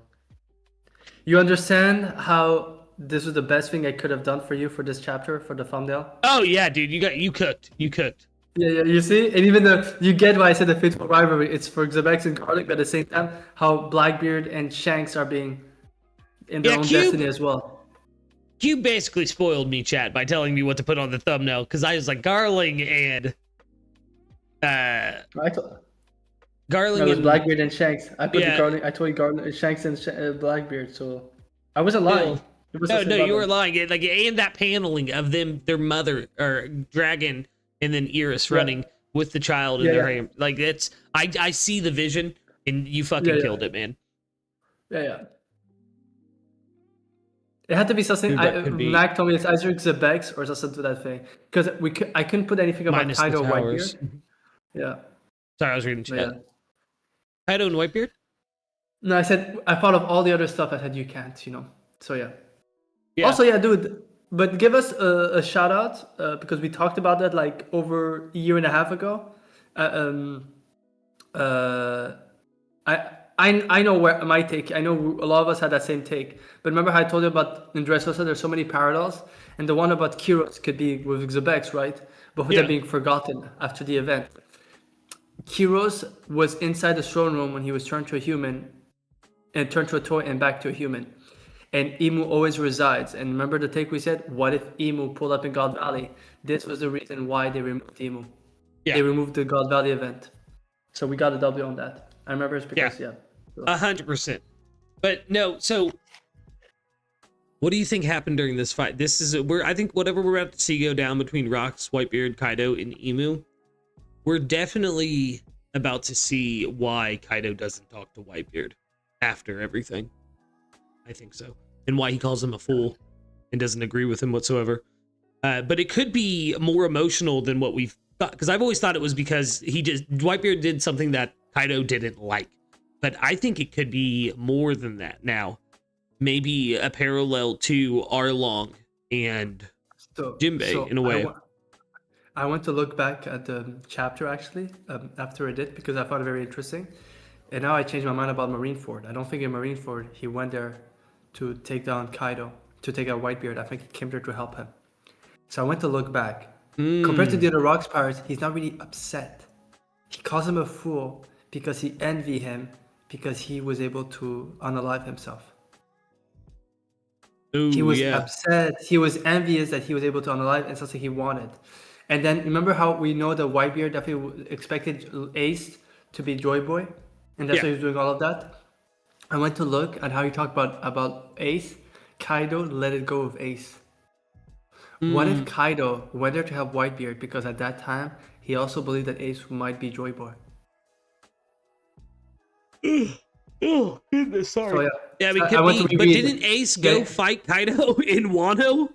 you understand how this was the best thing I could have done for you for this chapter for the thumbnail? Oh yeah, dude, you cooked. You cooked. Yeah, you see? And even though you get why I said the fateful rivalry, it's for Xebex and Garlic, but at the same time, how Blackbeard and Shanks are being in their Yeah, own Cube- destiny as well. You basically spoiled me, chat, by telling me what to put on the thumbnail because I was like Garling and I told Garling it was and Blackbeard and Shanks. I put Yeah. the Garlic. I told you Garlic, Shanks and Blackbeard, so I wasn't lying. It was No, just no, about you were them. lying. And that paneling of them, their mother or dragon, and then Iris running with the child in Yeah, their yeah. hand. Like it's, I see the vision, and you fucking Yeah. killed it, man. Yeah. It had to be something. Dude, that could be- Mac told me it's either Xebex or something to that thing because I couldn't put anything about Minus the Kaido towers. Whitebeard. Yeah. Sorry, I was reading But chat. yeah. Kaido and Whitebeard. No, I said I thought of all the other stuff. I said you can't, So yeah. Yeah. Also, yeah, dude. But give us a shout out because we talked about that like over a year and a half ago. I know where my take. I know a lot of us had that same take. But remember how I told you about in Dressrosa? There's so many parallels, and the one about Kiros could be with Xebex, right? But with Yeah. that being forgotten after the event. Kiros was inside the throne room when he was turned to a human, and turned to a toy and back to a human. And Imu always resides. And remember the take we said? What if Imu pulled up in God Valley? This was the reason why they removed Imu. Yeah. They removed the God Valley event. So we got a W on that. I remember it's because, yeah. 100%. But no, so what do you think happened during this fight? This is I think whatever we're about to see go down between Rocks, Whitebeard, Kaido, and Emu, we're definitely about to see why Kaido doesn't talk to Whitebeard after everything. I think so. And why he calls him a fool and doesn't agree with him whatsoever. But it could be more emotional than what we've thought, because I've always thought it was because Whitebeard did something that Kaido didn't like. But I think it could be more than that now. Maybe a parallel to Arlong and Jinbei in a way. I went to look back at the chapter actually after I did because I found it very interesting. And now I changed my mind about Marineford. I don't think in Marineford he went there to take down Kaido, to take out Whitebeard. I think he came there to help him. So I went to look back. Compared to the other Rocks pirates, he's not really upset. He calls him a fool because he envy him because he was able to unalive himself. Ooh, He was yeah. upset. He was envious that he was able to unalive and something he wanted. And then remember how we know that Whitebeard definitely expected Ace to be Joy Boy, and that's Yeah. why he was doing all of that. I went to look at how he talked about Ace. Kaido let it go of Ace. What if Kaido went there to help Whitebeard because at that time he also believed that Ace might be Joy Boy? Oh, goodness, sorry. So yeah, Yeah, we I could went to be, but reread. didn't Ace go Yeah. fight Kaido in Wano?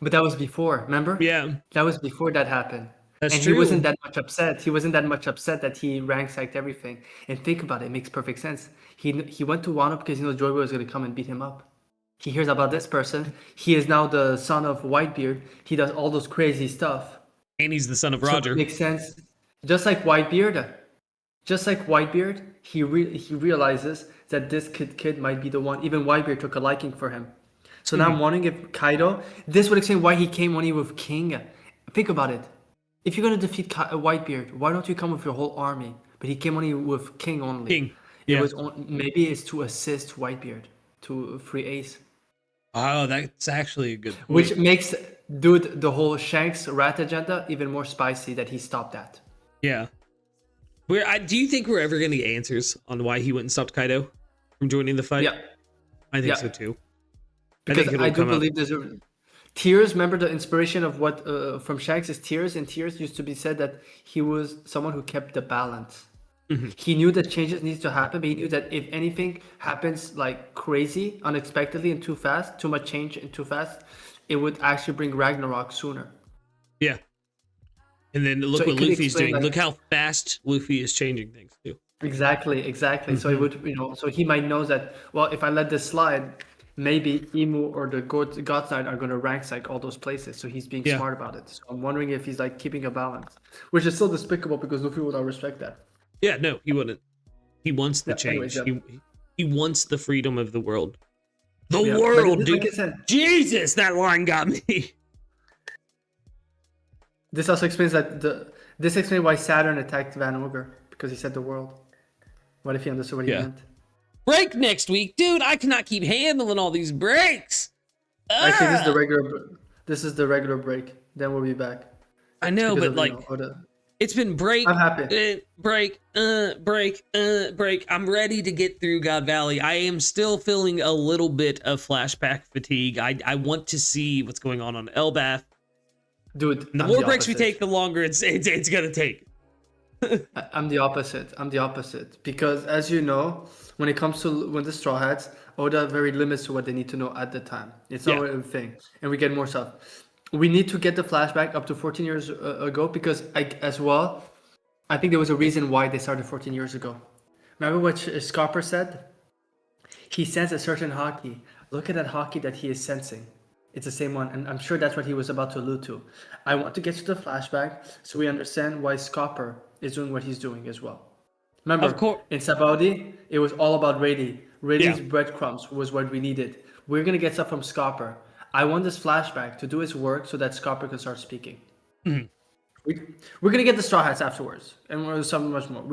But that was before. Remember? Yeah, That was before that happened. That's And true. he wasn't that much upset. He wasn't that much upset that he rank psyched everything. And think about it, it makes perfect sense. He went to Wano because he knows Joy Boy was going to come and beat him up. He hears about this person. He is now the son of Whitebeard. He does all those crazy stuff. And he's the son of So Roger. it makes sense. Just like Whitebeard, he realizes that this kid might be the one. Even Whitebeard took a liking for him. So now I'm wondering if Kaido, this would explain why he came only with King. Think about it. If you're going to defeat Whitebeard, why don't you come with your whole army? But he came only with King only. King. Yeah. It was maybe it's to assist Whitebeard to free Ace. Oh, that's actually a good point. Which makes, dude, the whole Shanks rat agenda even more spicy that he stopped that. Yeah. Do you think we're ever going to get answers on why he went and stopped Kaido from joining the fight? Yeah. I think Yeah. so too. Because it'll I do come up. believe there's a Tears. Remember the inspiration of what from Shanks is Tears, and Tears used to be said that he was someone who kept the balance. He knew that changes needs to happen, but he knew that if anything happens like crazy, unexpectedly, and too fast, too much change and too fast, it would actually bring Ragnarok sooner. Yeah. And then look So it what could Luffy's explain, doing. like- Look how fast Luffy is changing things too. Exactly. So it would, so he might know that, well, if I let this slide, maybe Emu or the God Side are going to rank psych all those places. So he's being Yeah. smart about it. So I'm wondering if he's like keeping a balance, which is still despicable because Luffy would not respect that. Yeah, no, he wouldn't. He wants the Yeah, change. anyways, He wants the freedom of the world. The Yeah, but world, like dude. I said, Jesus, that line got me. this also explains that this explains why Saturn attacked Van Ogre because he said the world. What if he understood what he Yeah. meant? Break next week, dude. I cannot keep handling all these breaks. Actually, this is Ah! the regular break. Then we'll be back. I know, Because but of, like Oda. it's been break, I'm happy. break. I'm ready to get through God Valley. I am still feeling a little bit of flashback fatigue. I want to see what's going on Elbath. Dude, The I'm more breaks we opposite. take, the longer it's gonna take. I'm the opposite because, as you know, when it comes to when the Straw Hats, Oda very limits to what they need to know at the time. It's not a thing, and we get more stuff. We need to get the flashback up to 14 years ago because I think there was a reason why they started 14 years ago. Remember what Scopper said? He sensed a certain hockey. Look at that hockey that he is sensing. It's the same one, and I'm sure that's what he was about to allude to. I want to get to the flashback so we understand why Scopper is doing what he's doing as well. Remember, Of course. in Sabaody, it was all about Rady. Rady's Yeah. breadcrumbs was what we needed. We're going to get stuff from Scopper. I want this flashback to do his work so that Scopper can start speaking. We're going to get the Straw Hats afterwards, and we're something much more.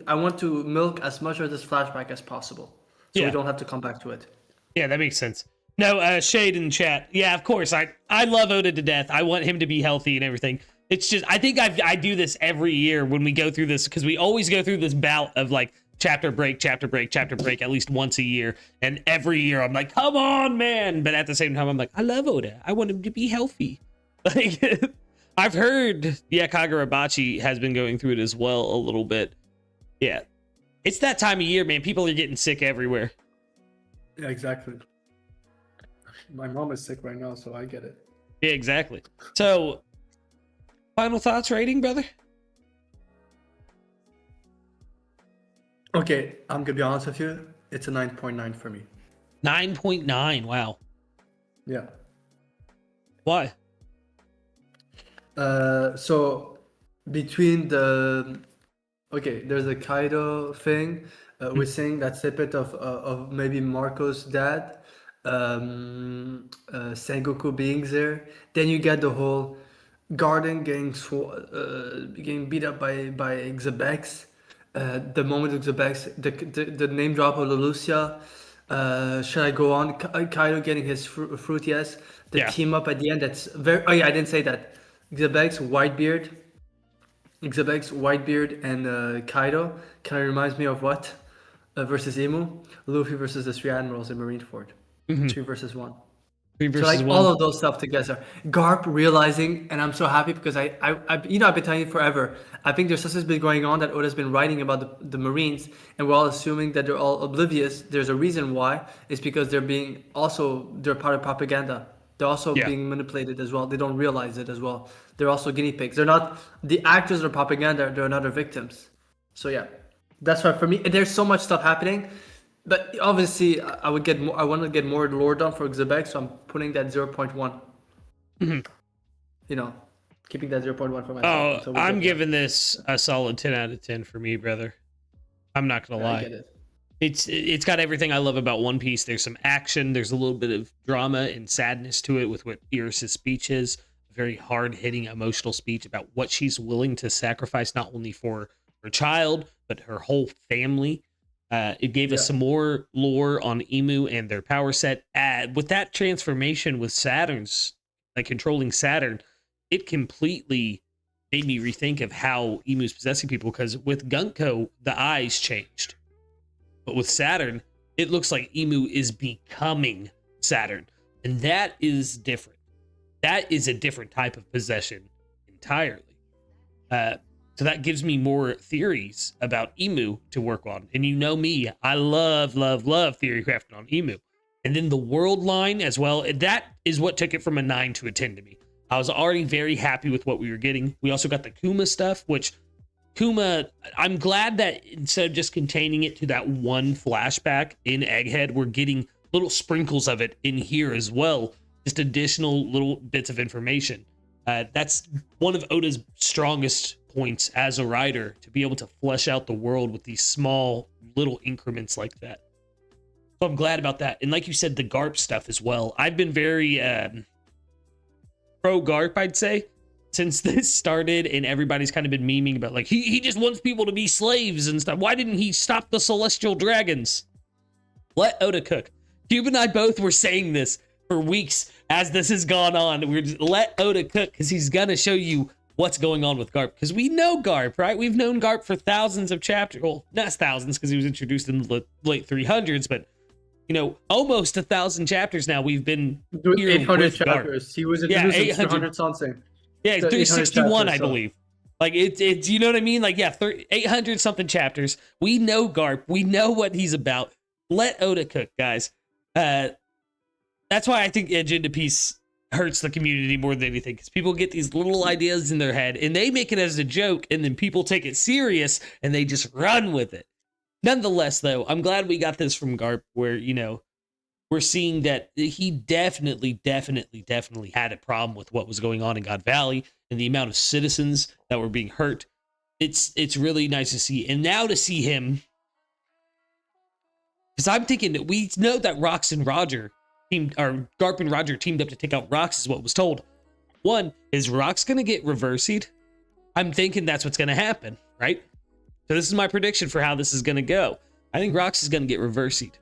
I want to milk as much of this flashback as possible so Yeah. we don't have to come back to it. Yeah, that makes sense. No, Shade in the chat. Yeah, of course. I love Oda to death. I want him to be healthy and everything. It's just, I think I do this every year when we go through this, because we always go through this bout of like chapter break, at least once a year. And every year I'm like, come on, man. But at the same time, I'm like, I love Oda. I want him to be healthy. Like, I've heard, yeah, Kagurabachi has been going through it as well a little bit. Yeah. It's that time of year, man. People are getting sick everywhere. Yeah, exactly. My mom is sick right now, so I get it. Yeah, exactly. So, final thoughts, rating, brother? Okay, I'm gonna be honest with you. It's a 9.9 for me. 9.9. Wow. Yeah. Why? So between there's a Kaido thing. We're saying that snippet of maybe Marco's dad, Sengoku being there. Then you get the whole Garden getting beat up by Xebex. The moment of Xebex, the name drop of Leloucia. Should I go on? Kaido getting his fruit, yes. The Yeah. team up at the end, that's very... Oh yeah, I didn't say that. Xebex, Whitebeard, and Kaido kind of reminds me of what? Versus Emu? Luffy versus the Three Admirals in Marineford. 3 versus 1. 3 So versus like 1. all of those stuff together. Garp realizing, and I'm so happy because I've been telling you forever. I think there's something been going on that Oda's been writing about the Marines, and we're all assuming that they're all oblivious. There's a reason why. It's because they're part of propaganda. They're also Yeah. being manipulated as well. They don't realize it as well. They're also guinea pigs. They're not the actors of propaganda. They're not victims. So yeah, that's why for me, there's so much stuff happening. But obviously, I would get more. I want to get more lore done for Xebec, so I'm putting that 0.1. Mhm. You know, keeping that 0.1 for myself. Oh, until we I'm get there. giving this a solid 10 out of 10 for me, brother. I'm not gonna Yeah, I lie. get it. It's got everything I love about One Piece. There's some action. There's a little bit of drama and sadness to it with what Iris' speech is. A very hard-hitting, emotional speech about what she's willing to sacrifice, not only for her child but her whole family. It gave us some more lore on Emu and their power set. With that transformation with Saturn's, like controlling Saturn, it completely made me rethink of how Emu's possessing people. Because with Gunko, the eyes changed. But with Saturn, it looks like Emu is becoming Saturn. And that is different. That is a different type of possession entirely. So that gives me more theories about Emu to work on. And you know me, I love theory crafting on Emu. And then the world line as well. That is what took it from a 9 to a 10 to me. I was already very happy with what we were getting. We also got the Kuma stuff, which Kuma, I'm glad that instead of just containing it to that one flashback in Egghead, we're getting little sprinkles of it in here as well. Just additional little bits of information. That's one of Oda's strongest points as a writer, to be able to flesh out the world with these small little increments like that. So I'm glad about that. And like you said, the Garp stuff as well. I've been very pro Garp, I'd say, since this started, and everybody's kind of been memeing about like he just wants people to be slaves and stuff. Why didn't he stop the celestial dragons? Let Oda cook. Kube and I both were saying this for weeks as this has gone on. We're just let Oda cook, because he's gonna show you what's going on with Garp. Because we know Garp, right? We've known Garp for thousands of chapters. Well, not thousands, because he was introduced in the late 300s, but you know, almost 1,000 chapters now. We've been here 800 with chapters. Garp. He was Yeah, introduced in 800. 300 something. Yeah, So 361, 800 I chapters, believe. Like it's you know what I mean? Like, yeah, 800 something chapters. We know Garp. We know what he's about. Let Oda cook, guys. That's why I think Agenda Piece hurts the community more than anything, because people get these little ideas in their head and they make it as a joke, and then people take it serious and they just run with it. Nonetheless, though, I'm glad we got this from Garp, where, you know, we're seeing that he definitely had a problem with what was going on in God Valley and the amount of citizens that were being hurt. It's really nice to see. And now to see him, because I'm thinking that we know that Rox and Roger Garp and Roger teamed up to take out Rox, is what was told. One, is Rox going to get reversied? I'm thinking that's what's going to happen, right? So this is my prediction for how this is going to go. I think Rox is going to get reversied.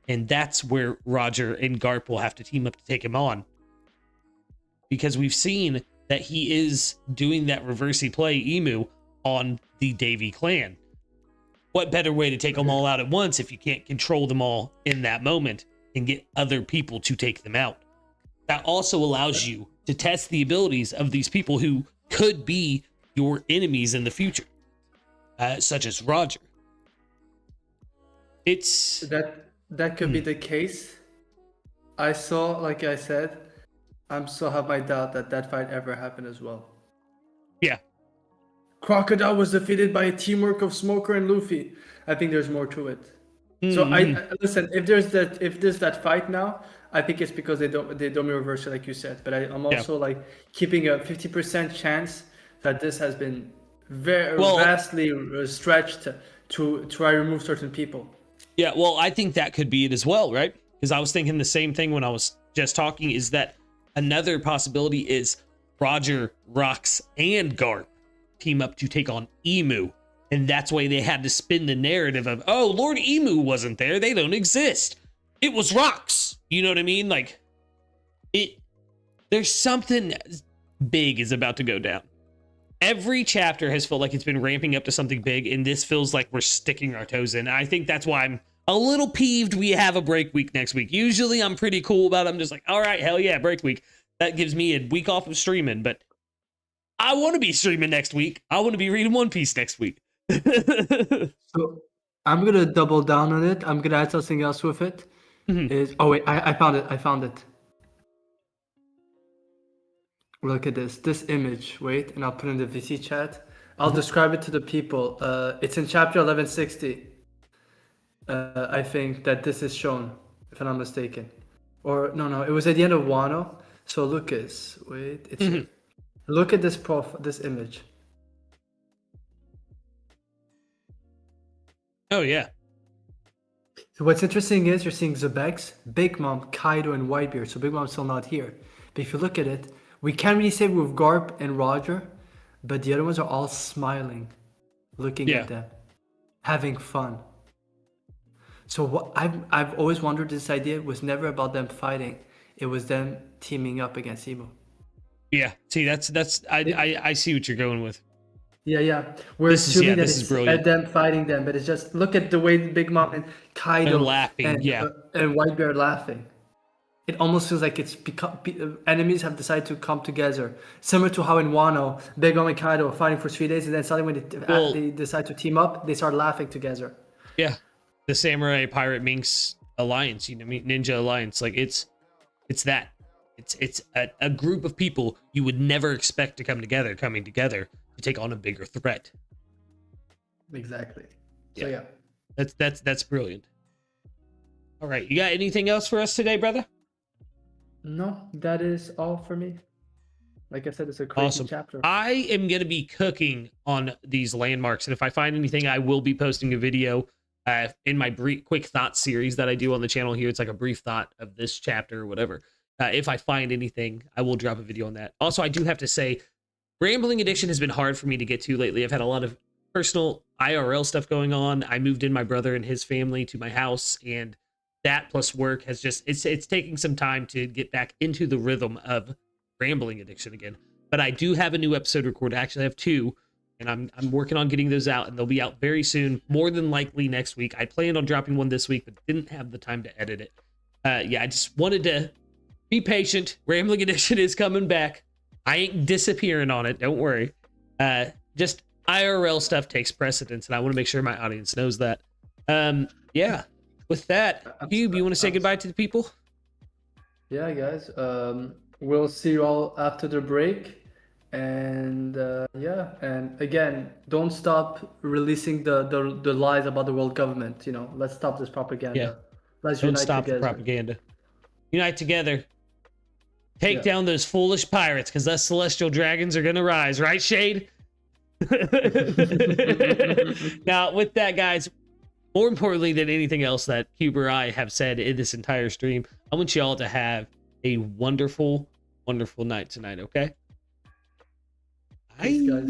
And that's where Roger and Garp will have to team up to take him on. Because we've seen that he is doing that reversey play, Emu, on the Davy clan. What better way to take them all out at once if you can't control them all in that moment and get other people to take them out? That also allows you to test the abilities of these people who could be your enemies in the future, such as Roger. It's that could be the case. I saw, like I said, I'm still have my doubt that fight ever happened as well. Yeah. Crocodile was defeated by a teamwork of Smoker and Luffy. I think there's more to it. So I listen. If there's that fight now, I think it's because they don't reverse it, like you said. But I'm also like keeping a 50% chance that this has been vastly stretched to try to remove certain people. Yeah, well, I think that could be it as well, right? Because I was thinking the same thing when I was just talking, is that another possibility is Roger, Rox, and Garp team up to take on Emu. And that's why they had to spin the narrative of, oh, Lord Emu wasn't there. They don't exist. It was Rox. You know what I mean? Like, there's something big is about to go down. Every chapter has felt like it's been ramping up to something big, and this feels like we're sticking our toes in. I think that's why I'm a little peeved we have a break week next week. Usually I'm pretty cool about it. I'm just like, all right, hell yeah, break week. That gives me a week off of streaming, but I want to be streaming next week. I want to be reading One Piece next week. So I'm going to double down on it. I'm going to add something else with it. Mhm. Oh, wait, I found it. Look at this image. Wait, and I'll put in the VC chat. I'll describe it to the people. It's in chapter 1160. I think that this is shown, if I'm not mistaken. Or no, it was at the end of Wano. So Lucas, wait, it's look at this image. Oh yeah. So what's interesting is you're seeing Zebex, Big Mom, Kaido, and Whitebeard. So Big Mom's still not here. But if you look at it, we can't really say with Garp and Roger, but the other ones are all smiling, looking at them, having fun. So what I've always wondered, this idea was never about them fighting. It was them teaming up against Emo. Yeah. See, that's I see what you're going with. Yeah. Whereas This to me, that is it's brilliant. at them fighting them, but it's just look at the way Big Mom and Kaido And laughing, and Whitebeard laughing. It almost feels like it's become enemies have decided to come together, similar to how in Wano, Big Mom and Kaido are fighting for 3 days, and then suddenly when they decide to team up, they start laughing together. Yeah, the Samurai Pirate Minx Alliance, Ninja Alliance, like it's that. It's a group of people you would never expect to coming together to take on a bigger threat. Exactly. So yeah. That's brilliant. All right, you got anything else for us today, brother? No, that is all for me. Like I said, it's a crazy chapter. I am going to be cooking on these landmarks, and if I find anything, I will be posting a video in my quick thought series that I do on the channel here. It's like a brief thought of this chapter or whatever. If I find anything, I will drop a video on that. Also, I do have to say, Rambling Addiction has been hard for me to get to lately. I've had a lot of personal IRL stuff going on. I moved in my brother and his family to my house, and that plus work has just it's taking some time to get back into the rhythm of Rambling Addiction again. But I do have a new episode recorded. Actually, I have 2, and I'm working on getting those out, and they'll be out very soon, more than likely next week. I planned on dropping one this week, but didn't have the time to edit it. I just wanted to be patient. Rambling Addiction is coming back. I ain't disappearing on it. Don't worry. Just IRL stuff takes precedence, and I want to make sure my audience knows that. With that, Cube, you want to say goodbye to the people? Yeah, guys. We'll see you all after the break. And and again, don't stop releasing the lies about the world government. Let's stop this propaganda. Yeah. Let's Don't unite stop together. the propaganda. Unite together. Take down those foolish pirates, because us celestial dragons are going to rise. Right, Shade? Now, with that, guys, more importantly than anything else that Cube or I have said in this entire stream, I want you all to have a wonderful, wonderful night tonight, okay? Thanks, guys.